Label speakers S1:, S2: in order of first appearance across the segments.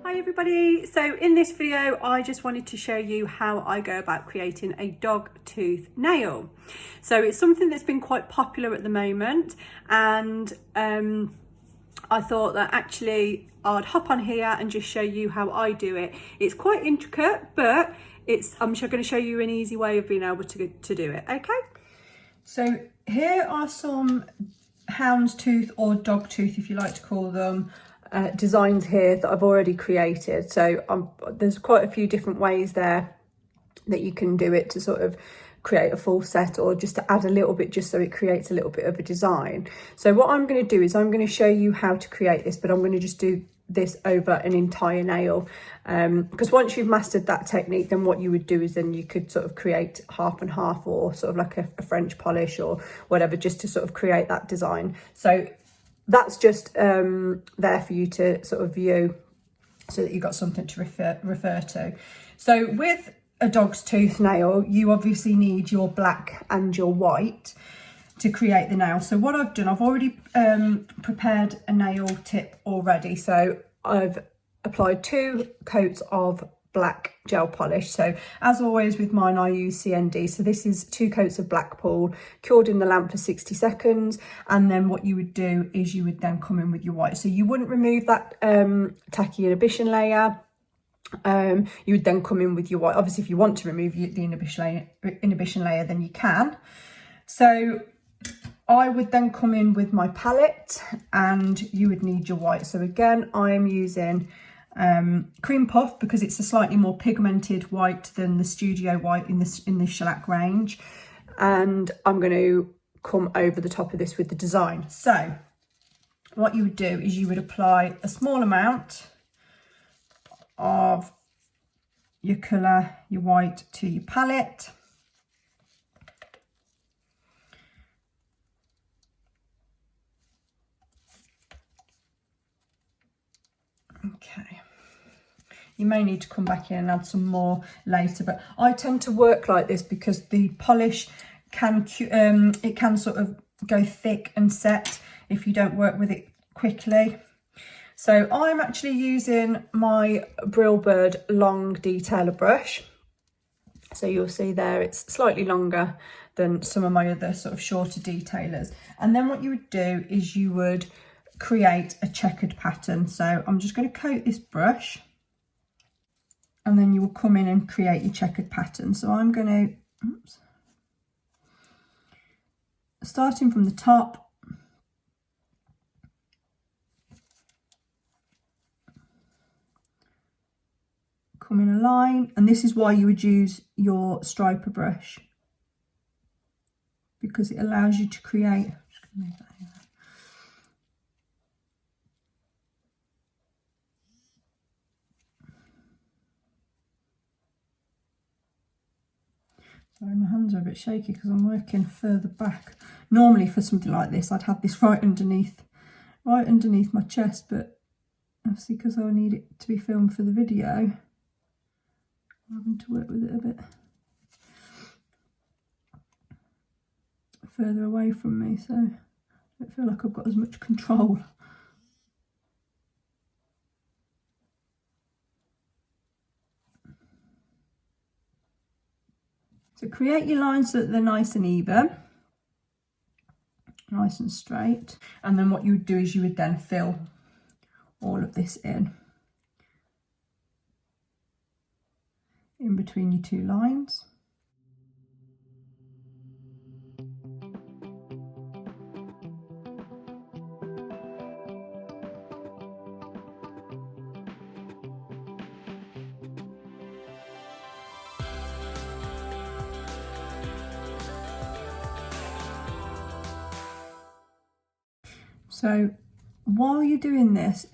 S1: Hi everybody, so in this video I just wanted to show you how I go about creating a dog tooth nail. So it's something that's been quite popular at the moment, and I thought that actually I'd hop on here and just show you how I do it. It's quite intricate, but I'm going to show you an easy way of being able to do it, okay? So here are some hound's tooth, or dog tooth if you like to call them, designs here that I've already created. So there's quite a few different ways there that you can do it to sort of create a full set, or just to add a little bit just so it creates a little bit of a design. So what I'm going to do is I'm going to show you how to create this, but I'm going to just do this over an entire nail, because once you've mastered that technique, then what you would do is then you could sort of create half and half, or sort of like a French polish or whatever, just to sort of create that design. So that's just there for you to sort of view, so that you've got something to refer to. So with a dog's tooth nail, you obviously need your black and your white to create the nail. So what I've done, I've already prepared a nail tip already. So I've applied 2 coats of black gel polish. So as always with mine, I use CND. So this is 2 coats of black pool cured in the lamp for 60 seconds. And then what you would do is you would then come in with your white. So you wouldn't remove that tacky inhibition layer. You would then come in with your white. Obviously, if you want to remove the inhibition layer, then you can. So I would then come in with my palette, and you would need your white. So again, I am using cream puff, because it's a slightly more pigmented white than the studio white in the shellac range, and I'm going to come over the top of this with the design. So what you would do is you would apply a small amount of your colour, your white, to your palette. Okay, you may need to come back in and add some more later, but I tend to work like this because the polish can sort of go thick and set if you don't work with it quickly. So I'm actually using my Brillbird long detailer brush. So you'll see there it's slightly longer than some of my other sort of shorter detailers. And then what you would do is you would create a checkered pattern. So I'm just going to coat this brush, and then you will come in and create your checkered pattern. So I'm going to, starting from the top, come in a line, and this is why you would use your striper brush, because it allows you to create. Just going to move that here. Sorry, my hands are a bit shaky because I'm working further back. Normally for something like this, I'd have this right underneath my chest, but obviously because I need it to be filmed for the video, I'm having to work with it a bit further away from me, so I don't feel like I've got as much control. So create your lines so that they're nice and even, nice and straight. And then what you would do is you would then fill all of this in between your 2 lines. So while you're doing this,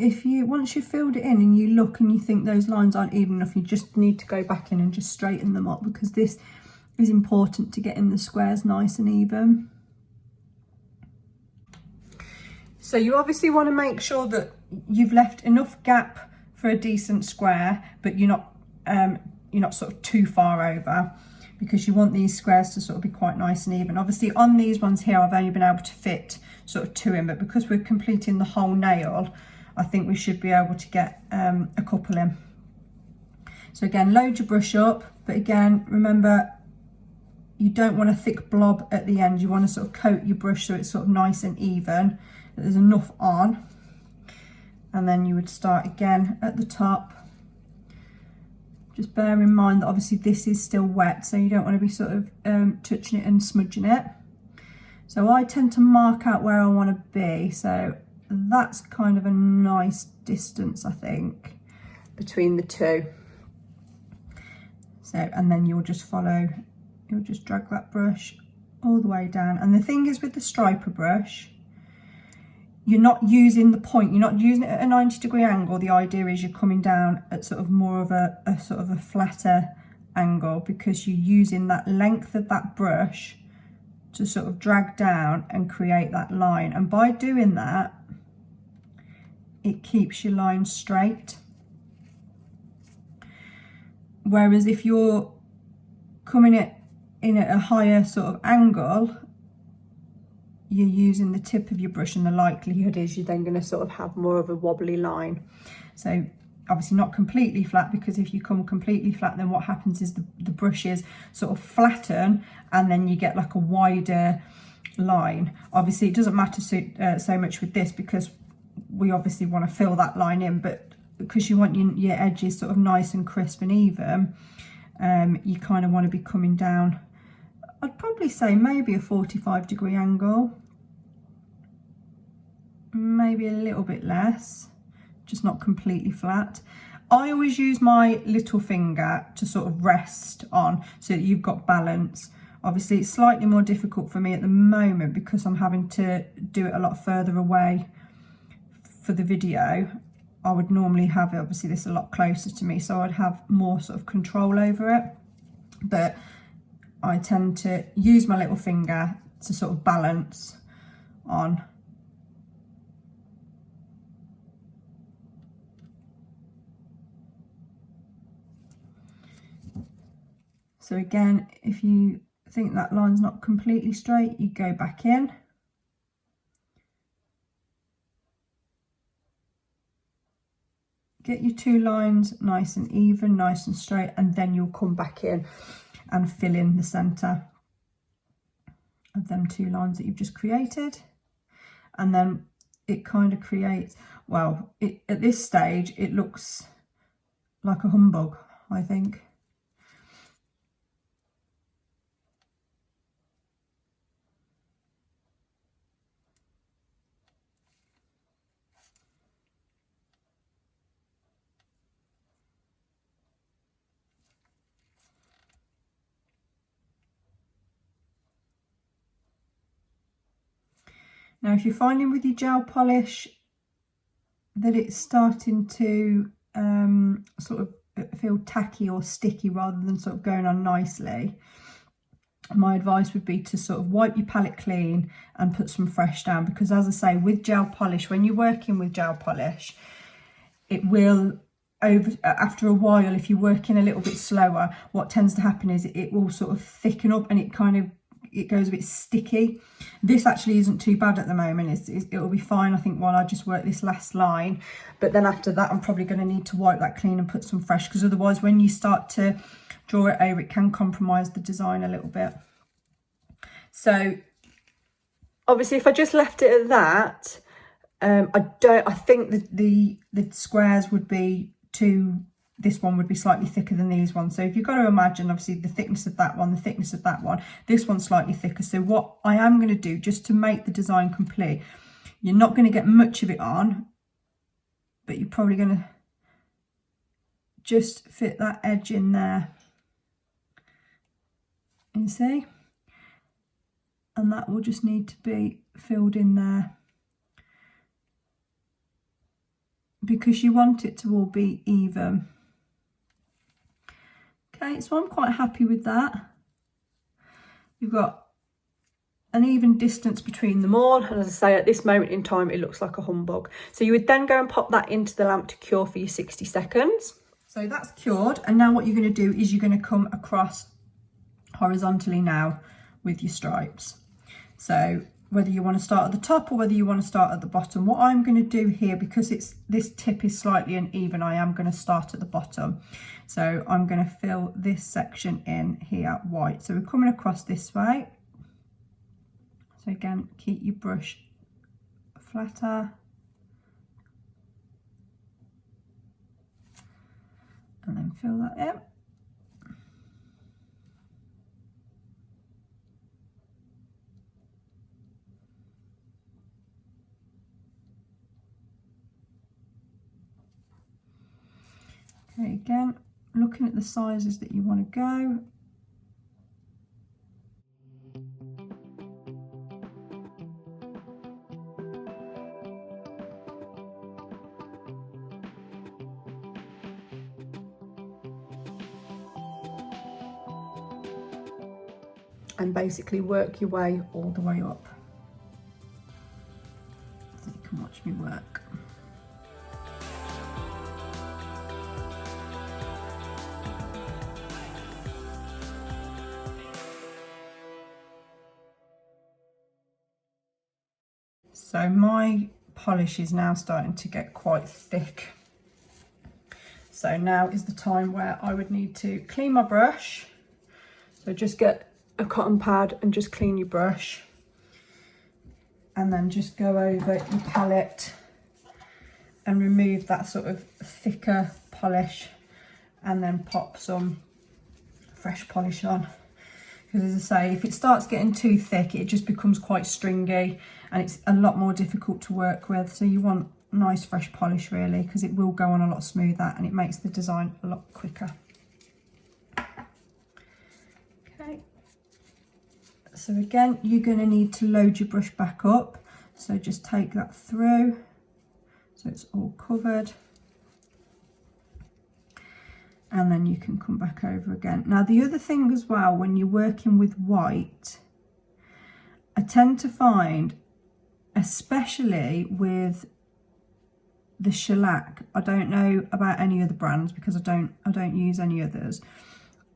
S1: once you've filled it in and you look and you think those lines aren't even enough, you just need to go back in and just straighten them up, because this is important to getting the squares nice and even. So you obviously want to make sure that you've left enough gap for a decent square, but you're not sort of too far over, because you want these squares to sort of be quite nice and even. Obviously on these ones here, I've only been able to fit sort of 2 in, but because we're completing the whole nail, I think we should be able to get a couple in. So again, load your brush up, but again, remember, you don't want a thick blob at the end. You want to sort of coat your brush so it's sort of nice and even, that there's enough on. And then you would start again at the top. Just bear in mind that obviously this is still wet, so you don't want to be sort of touching it and smudging it. So I tend to mark out where I want to be. So that's kind of a nice distance, I think, between the two. So, and then you'll just follow, you'll just drag that brush all the way down. And the thing is with the striper brush, you're not using the point, you're not using it at a 90-degree angle. The idea is you're coming down at sort of more of a sort of a flatter angle, because you're using that length of that brush to sort of drag down and create that line. And by doing that, it keeps your line straight. Whereas if you're coming in at a higher sort of angle, you're using the tip of your brush, and the likelihood is you're then going to sort of have more of a wobbly line. So obviously not completely flat, because if you come completely flat, then what happens is the brushes sort of flatten and then you get like a wider line. Obviously it doesn't matter so much with this, because we obviously want to fill that line in, but because you want your edges sort of nice and crisp and even, you kind of want to be coming down, I'd probably say maybe a 45-degree angle, maybe a little bit less, just not completely flat. I always use my little finger to sort of rest on, so that you've got balance. Obviously it's slightly more difficult for me at the moment because I'm having to do it a lot further away for the video. I would normally have obviously this a lot closer to me, so I'd have more sort of control over it, but I tend to use my little finger to sort of balance on. So again, if you think that line's not completely straight, you go back in. Get your two lines nice and even, nice and straight, and then you'll come back in and fill in the centre of them two lines that you've just created. And then it kind of creates, well, at this stage it looks like a humbug, I think. Now, if you're finding with your gel polish that it's starting to sort of feel tacky or sticky rather than sort of going on nicely, my advice would be to sort of wipe your palette clean and put some fresh down, because as I say, with gel polish, when you're working with gel polish, it will, after a while, if you're working a little bit slower, what tends to happen is it will sort of thicken up and it goes a bit sticky. This actually isn't too bad at the moment. It'll be fine, I think, while I just work this last line. But then after that, I'm probably going to need to wipe that clean and put some fresh, because otherwise when you start to draw it over, it can compromise the design a little bit. So obviously if I just left it at that, I think that the squares would be this one would be slightly thicker than these ones. So if you've got to imagine, obviously, the thickness of that one, the thickness of that one, this one's slightly thicker. So what I am going to do, just to make the design complete, you're not going to get much of it on, but you're probably going to just fit that edge in there. You see? And that will just need to be filled in there, because you want it to all be even. Okay, so I'm quite happy with that. You've got an even distance between them all, and as I say, at this moment in time it looks like a humbug. So you would then go and pop that into the lamp to cure for your 60 seconds. So that's cured, and now what you're going to do is you're going to come across horizontally now with your stripes. So whether you want to start at the top or whether you want to start at the bottom. What I'm going to do here, because this tip is slightly uneven, I am going to start at the bottom. So I'm going to fill this section in here white. So we're coming across this way. So again, keep your brush flatter. And then fill that in. Okay, again, looking at the sizes that you want to go. And basically work your way all the way up. So you can watch me work. So my polish is now starting to get quite thick. So now is the time where I would need to clean my brush. So just get a cotton pad and just clean your brush. And then just go over your palette and remove that sort of thicker polish, and then pop some fresh polish on. Because as I say, if it starts getting too thick, it just becomes quite stringy and it's a lot more difficult to work with. So you want nice fresh polish really, because it will go on a lot smoother and it makes the design a lot quicker. Okay. So again, you're going to need to load your brush back up. So just take that through so it's all covered. And then you can come back over again. Now the other thing as well, when you're working with white, I tend to find, especially with the shellac, I don't know about any other brands because I don't use any others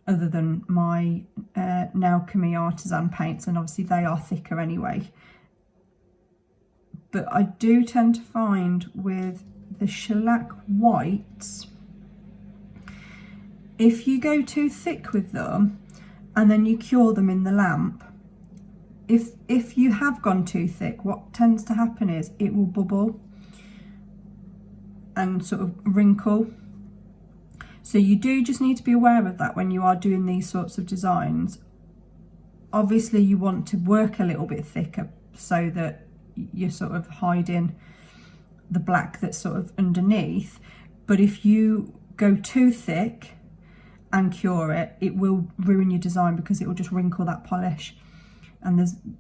S1: other than my Nail Chemie artisan paints, and obviously they are thicker anyway. But I do tend to find with the shellac whites, if you go too thick with them and then you cure them in the lamp, if you have gone too thick, what tends to happen is it will bubble and sort of wrinkle. So you do just need to be aware of that when you are doing these sorts of designs. Obviously you want to work a little bit thicker so that you're sort of hiding the black that's sort of underneath. But if you go too thick and cure it, it will ruin your design because it will just wrinkle that polish. And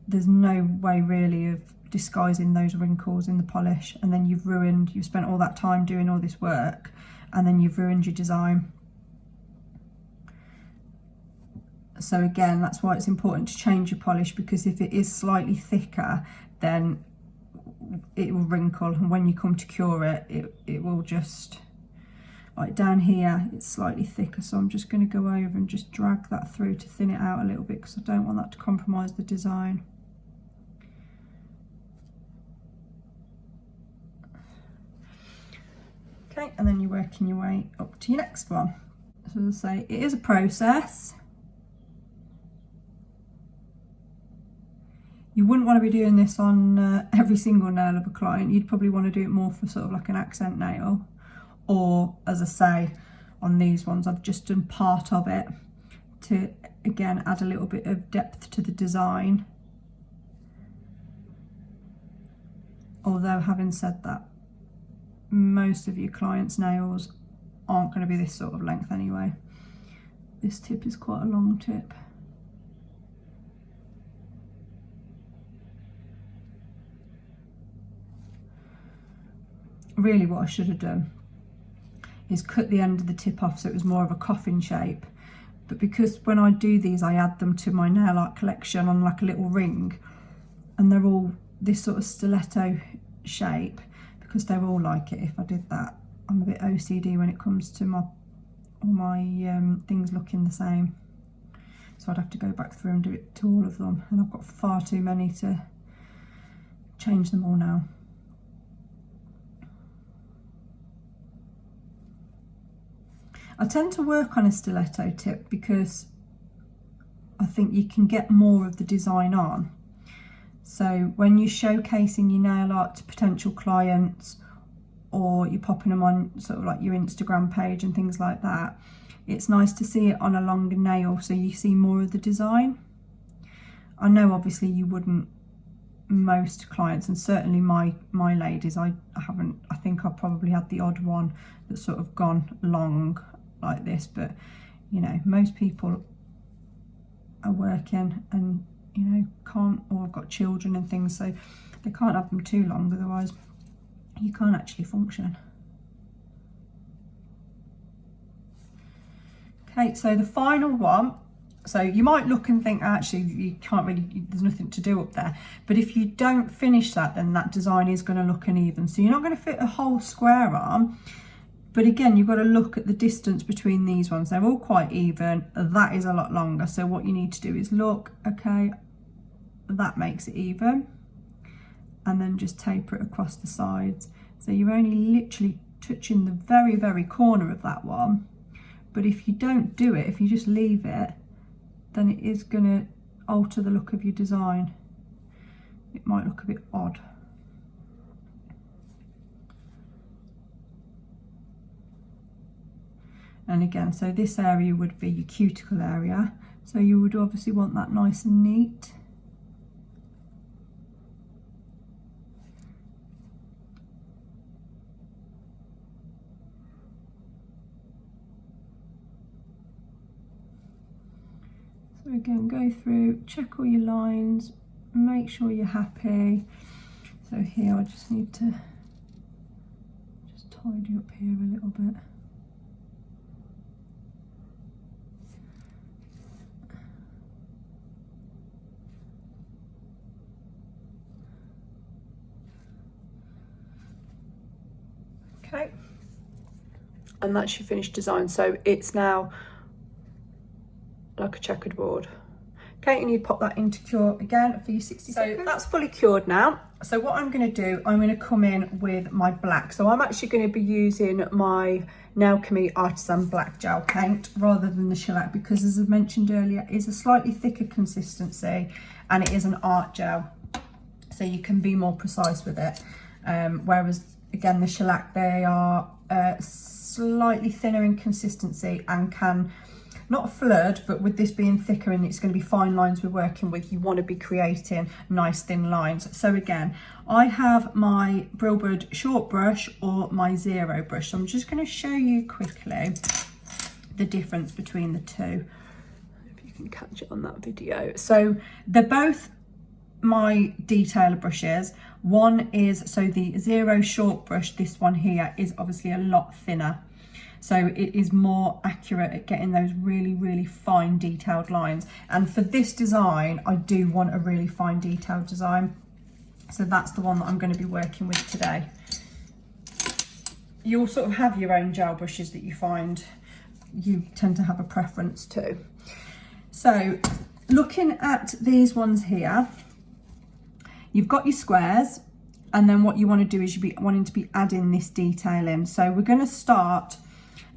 S1: there's no way really of disguising those wrinkles in the polish, and then you've spent all that time doing all this work and then you've ruined your design. So again, that's why it's important to change your polish, because if it is slightly thicker then it will wrinkle, and when you come to cure it, it will just, like down here it's slightly thicker, so I'm just going to go over and just drag that through to thin it out a little bit because I don't want that to compromise the design. Okay, and then you're working your way up to your next one. So as I say, it is a process. You wouldn't want to be doing this on every single nail of a client. You'd probably want to do it more for sort of like an accent nail. Or, as I say, on these ones, I've just done part of it to, again, add a little bit of depth to the design. Although, having said that, most of your clients' nails aren't going to be this sort of length anyway. This tip is quite a long tip. Really what I should have done is cut the end of the tip off so it was more of a coffin shape, but because when I do these I add them to my nail art collection on like a little ring, and they're all this sort of stiletto shape because they're all like it. If I did that, I'm a bit OCD when it comes to all my things looking the same, so I'd have to go back through and do it to all of them, and I've got far too many to change them all now. I tend to work on a stiletto tip because I think you can get more of the design on. So when you're showcasing your nail art to potential clients, or you're popping them on sort of like your Instagram page and things like that, it's nice to see it on a longer nail so you see more of the design. I know obviously you wouldn't, most clients, and certainly my ladies, I think I've probably had the odd one that's sort of gone long like this, but you know, most people are working and, you know, can't, or have got children and things, so they can't have them too long, otherwise you can't actually function. Okay, so the final one, so you might look and think actually you can't really, there's nothing to do up there, but if you don't finish that, then that design is going to look uneven, so you're not going to fit a whole square arm. But again, you've got to look at the distance between these ones. They're all quite even. That is a lot longer. So what you need to do is look, okay, that makes it even. And then just taper it across the sides. So you're only literally touching the very, very corner of that one. But if you don't do it, if you just leave it, then it is going to alter the look of your design. It might look a bit odd. And again, so this area would be your cuticle area. So you would obviously want that nice and neat. So again, go through, check all your lines, make sure you're happy. So here I just need to just tidy up here a little bit. Okay, and that's your finished design. So it's now like a checkered board. Okay, and you pop that into cure again for your 60 seconds. So that's fully cured now. So what I'm going to do, I'm going to come in with my black. So I'm actually going to be using my Nail Chemie Artisan Black Gel Paint rather than the shellac, because as I mentioned earlier, it's a slightly thicker consistency and it is an art gel. So you can be more precise with it. Whereas again, the shellac, they are slightly thinner in consistency and can, not flood, but with this being thicker and it's going to be fine lines we're working with, you want to be creating nice thin lines. So again, I have my Brilbird short brush or my zero brush. So I'm just going to show you quickly the difference between the two, if you can catch it on that video. So they're both my detailer brushes. One is, so the zero short brush, this one here is obviously a lot thinner, so it is more accurate at getting those really, really fine detailed lines. And for this design, I do want a really fine detailed design, so that's the one that I'm going to be working with today. You'll sort of have your own gel brushes that you find you tend to have a preference to. So looking at these ones here, you've got your squares, and then what you want to do is you'll be wanting to be adding this detail in. So we're going to start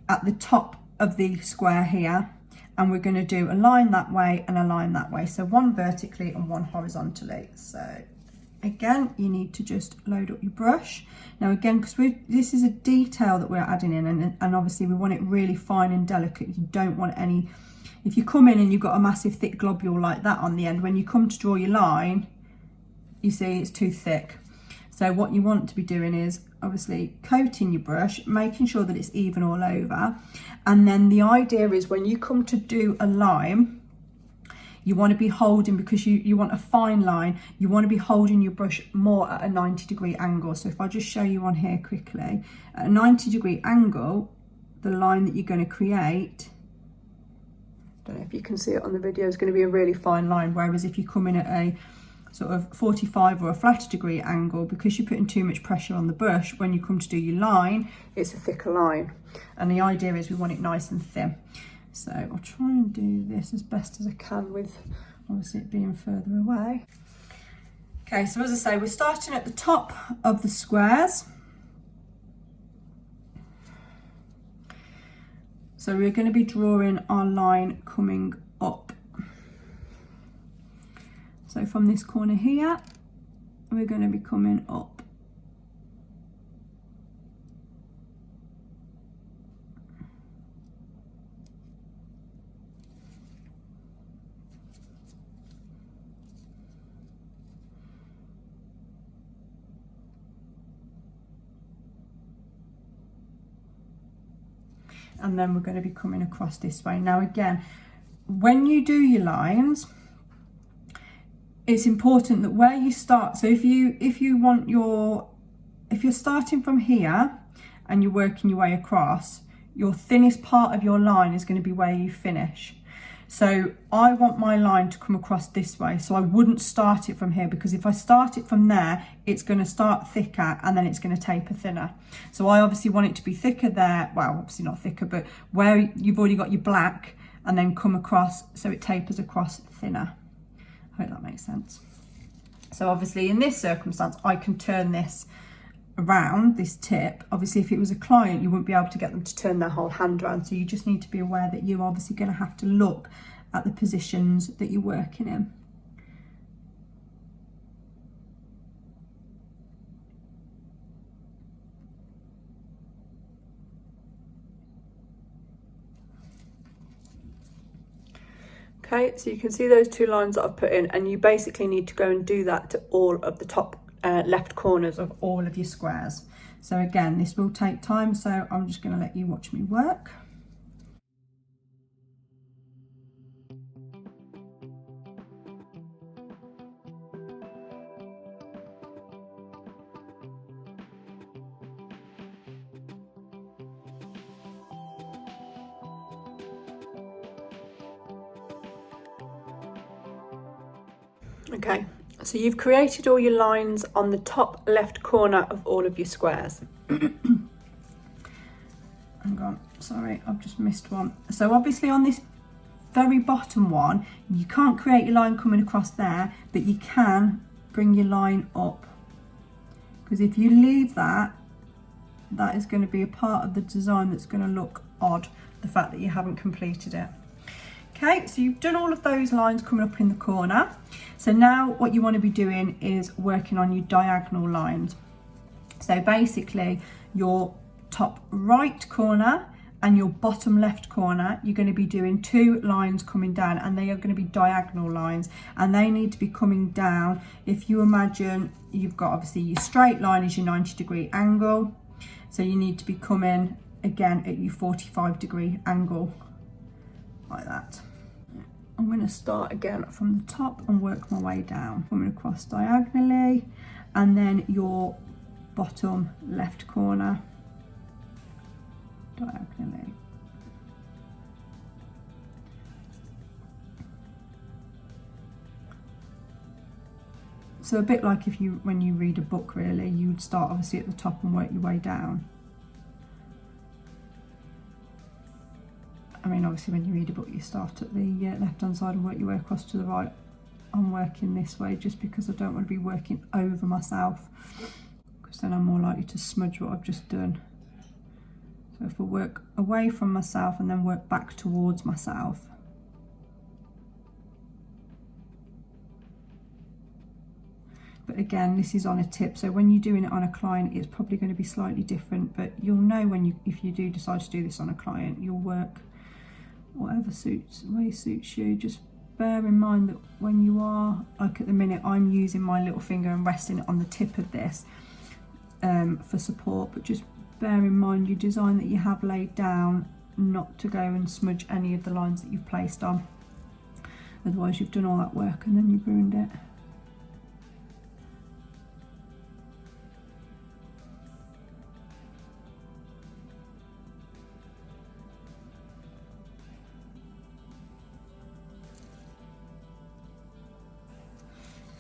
S1: at the top of the square here, and we're going to do a line that way and a line that way. So one vertically and one horizontally. So again, you need to just load up your brush. Now again, because this is a detail that we're adding in, and obviously we want it really fine and delicate. You don't want any, if you come in and you've got a massive thick globule like that on the end, when you come to draw your line, you see it's too thick. So what you want to be doing is obviously coating your brush, making sure that it's even all over. And then the idea is when you come to do a line, you want to be holding, because you want a fine line, you want to be holding your brush more at a 90-degree angle. So if I just show you on here quickly, at a 90-degree angle, the line that you're going to create, I don't know if you can see it on the video, is going to be a really fine line. Whereas if you come in at a sort of 45 or a flatter degree angle, because you're putting too much pressure on the brush, when you come to do your line, it's a thicker line. And the idea is we want it nice and thin. So I'll try and do this as best as I can with obviously it being further away. Okay, so as I say, we're starting at the top of the squares. So we're going to be drawing our line coming up. So from this corner here, we're going to be coming up. And then we're going to be coming across this way. Now again, when you do your lines, it's important that where you start, so if you're starting from here and you're working your way across, your thinnest part of your line is going to be where you finish. So I want my line to come across this way, so I wouldn't start it from here, because if I start it from there, it's going to start thicker and then it's going to taper thinner. So I obviously want it to be thicker there, well, obviously not thicker, but where you've already got your black, and then come across so it tapers across thinner. I hope that makes sense. So obviously in this circumstance, I can turn this around, this tip. Obviously if it was a client, you wouldn't be able to get them to turn their whole hand around, so you just need to be aware that you're obviously going to have to look at the positions that you're working in. Okay, so you can see those two lines that I've put in, and you basically need to go and do that to all of the top left corners of all of your squares. So again, this will take time, so I'm just going to let you watch me work. Okay, so you've created all your lines on the top left corner of all of your squares. Hang on, sorry, I've just missed one. So obviously on this very bottom one, you can't create your line coming across there, but you can bring your line up. Because if you leave that, that is going to be a part of the design that's going to look odd, the fact that you haven't completed it. Okay, so you've done all of those lines coming up in the corner. So now what you want to be doing is working on your diagonal lines. So basically your top right corner and your bottom left corner, you're going to be doing two lines coming down, and they are going to be diagonal lines, and they need to be coming down. If you imagine, you've got obviously your straight line is your 90-degree angle. So you need to be coming again at your 45-degree angle, like that. I'm going to start again from the top and work my way down, coming across diagonally, and then your bottom left corner diagonally. So a bit like when you read a book, really, you would start obviously at the top and work your way down. I mean, obviously when you read a book, you start at the left-hand side and work your way across to the right. I'm working this way just because I don't want to be working over myself, because then I'm more likely to smudge what I've just done. So if I work away from myself and then work back towards myself. But again, this is on a tip, so when you're doing it on a client, it's probably going to be slightly different, but you'll know if you do decide to do this on a client, you'll work whatever way suits you. Just bear in mind that when you are, like at the minute, I'm using my little finger and resting it on the tip of this for support, but just bear in mind your design that you have laid down, not to go and smudge any of the lines that you've placed on. Otherwise you've done all that work and then you've ruined it.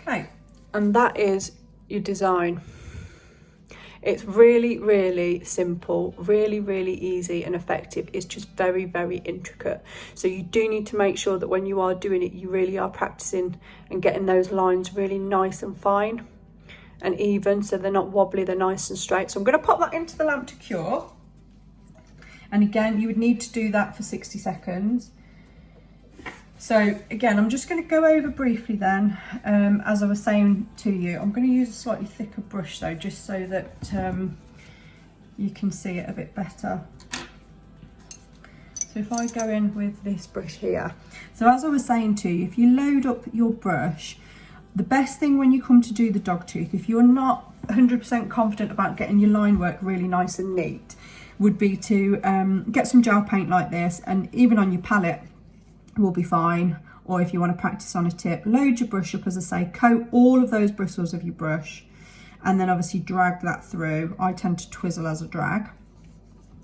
S1: Okay, and that is your design. It's really, really simple, really, really easy and effective. It's just very, very intricate. So you do need to make sure that when you are doing it, you really are practicing and getting those lines really nice and fine and even, so they're not wobbly, they're nice and straight. So I'm going to pop that into the lamp to cure. And again, you would need to do that for 60 seconds. So again, I'm just going to go over briefly then, as I was saying to you. I'm going to use a slightly thicker brush though, just so that you can see it a bit better. So if I go in with this brush here. So as I was saying to you, if you load up your brush, the best thing when you come to do the dog tooth, if you're not 100% confident about getting your line work really nice and neat, would be to get some gel paint like this, and even on your palette will be fine. Or if you want to practice on a tip, load your brush up, as I say, coat all of those bristles of your brush, and then obviously drag that through. I tend to twizzle as a drag.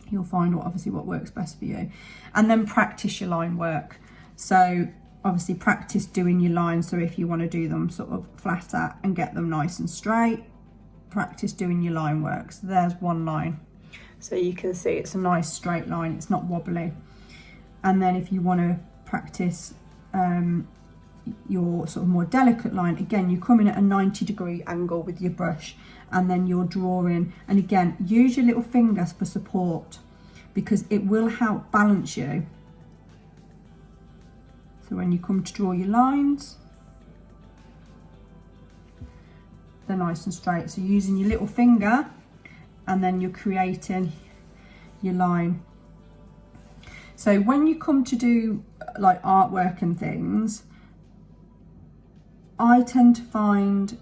S1: You'll find obviously what works best for you. And then practice your line work. So obviously practice doing your lines. So if you want to do them sort of flatter and get them nice and straight, practice doing your line work. So there's one line. So you can see it's a nice straight line, it's not wobbly. And then if you want to practice your sort of more delicate line, again, you come in at a 90-degree angle with your brush, and then you're drawing, and again, use your little fingers for support because it will help balance you. So when you come to draw your lines, they're nice and straight. So using your little finger, and then you're creating your line. So when you come to do like artwork and things, I tend to find,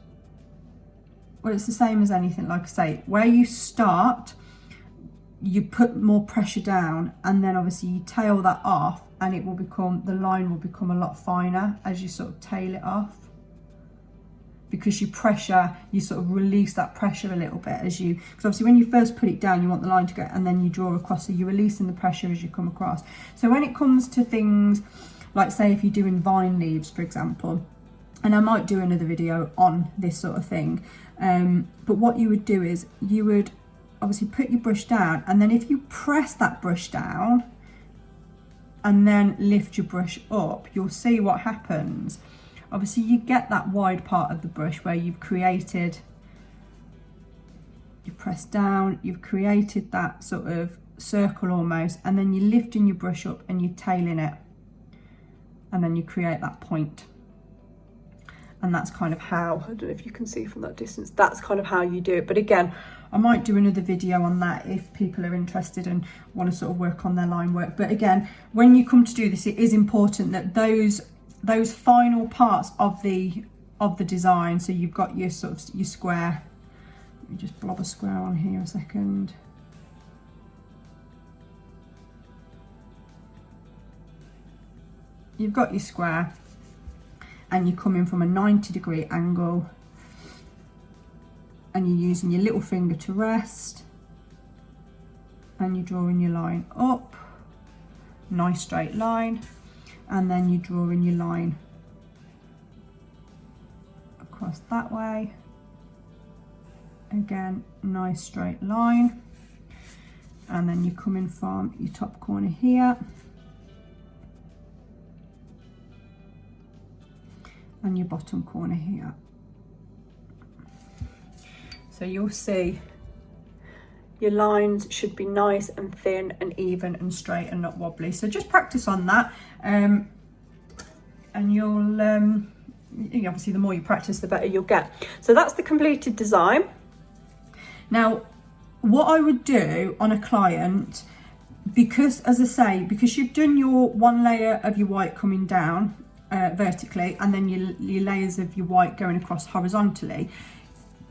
S1: well, it's the same as anything, like I say, where you start, you put more pressure down, and then obviously you tail that off, and it will become, the line will become a lot finer as you sort of tail it off. Because you pressure, you sort of release that pressure a little bit as you, because obviously when you first put it down, you want the line to go, and then you draw across, so you're releasing the pressure as you come across. So when it comes to things, like say if you're doing vine leaves, for example, and I might do another video on this sort of thing, but what you would do is you would obviously put your brush down, and then if you press that brush down and then lift your brush up, you'll see what happens. Obviously you get that wide part of the brush where you've created, you press down, you've created that sort of circle almost, and then you're lifting your brush up and you're tailing it, and then you create that point. And that's kind of how, I don't know if you can see from that distance, that's kind of how you do it. But again, I might do another video on that if people are interested and want to sort of work on their line work. But again, when you come to do this, it is important that those final parts of the design, so you've got your sort of your square, let me just blob a square on here a second. You've got your square, and you're coming from a 90-degree angle, and you're using your little finger to rest, and you're drawing your line up, nice straight line, and then you're drawing your line across that way, again, nice straight line, and then you're coming from your top corner here, and your bottom corner here. So you'll see your lines should be nice and thin and even and straight and not wobbly. So just practice on that, and you'll obviously the more you practice, the better you'll get. So that's the completed design. Now, what I would do on a client, because as I say, because you've done your one layer of your white coming down vertically, and then your layers of your white going across horizontally,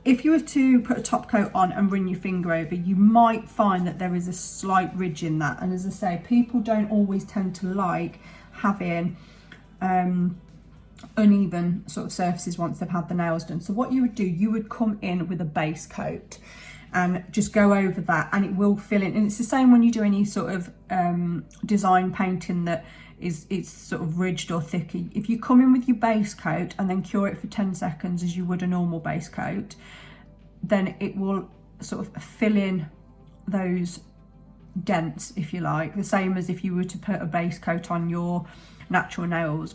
S1: if you were to put a top coat on and run your finger over, you might find that there is a slight ridge in that. And as I say, people don't always tend to like having uneven sort of surfaces once they've had the nails done. So what you would do, you would come in with a base coat and just go over that, and it will fill in. And it's the same when you do any sort of design painting that it's sort of ridged or thick. If you come in with your base coat and then cure it for 10 seconds as you would a normal base coat, then it will sort of fill in those dents, if you like, the same as if you were to put a base coat on your natural nails.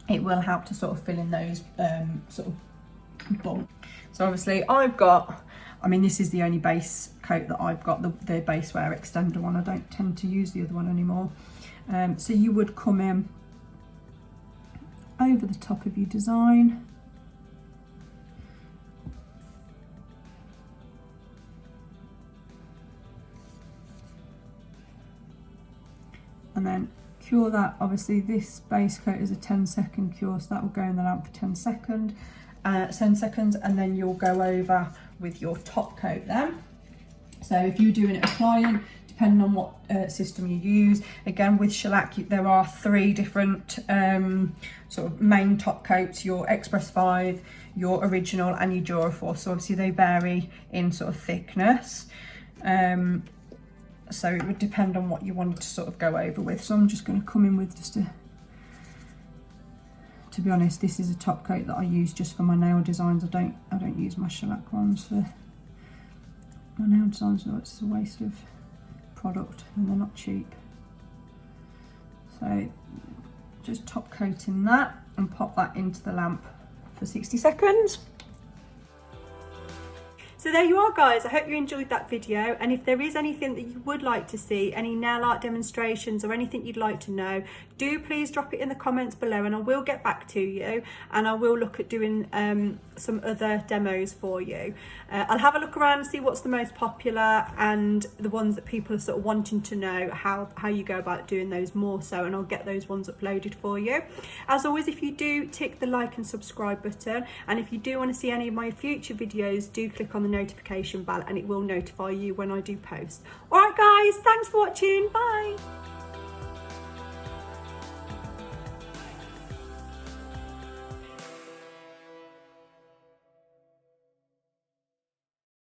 S1: It will help to sort of fill in those sort of bumps. So obviously I've got, I mean, this is the only base coat that I've got, the base wear extender one. I don't tend to use the other one anymore. So you would come in over the top of your design. And then cure that. Obviously this base coat is a 10-second cure, so that will go in the lamp for 10 seconds, and then you'll go over with your top coat then. So if you're doing it applying, depending on what system you use, again with shellac there are 3 different sort of main top coats: your Express 5, your Original, and your Duraforce. So obviously they vary in sort of thickness. So it would depend on what you wanted to sort of go over with. So I'm just going to come in with just a, to be honest, this is a top coat that I use just for my nail designs. I don't use my shellac ones for my nail designs. So it's a waste of product and they're not cheap. So just top coating that and pop that into the lamp for 60 seconds. So there you are, guys. I hope you enjoyed that video, and if there is anything that you would like to see, any nail art demonstrations or anything you'd like to know, do please drop it in the comments below and I will get back to you, and I will look at doing some other demos for you. I'll have a look around and see what's the most popular and the ones that people are sort of wanting to know how you go about doing those more so, and I'll get those ones uploaded for you. As always, if you do, tick the like and subscribe button, and if you do want to see any of my future videos, do click on the notification bell and it will notify you when I do post. All right guys, thanks for watching. Bye.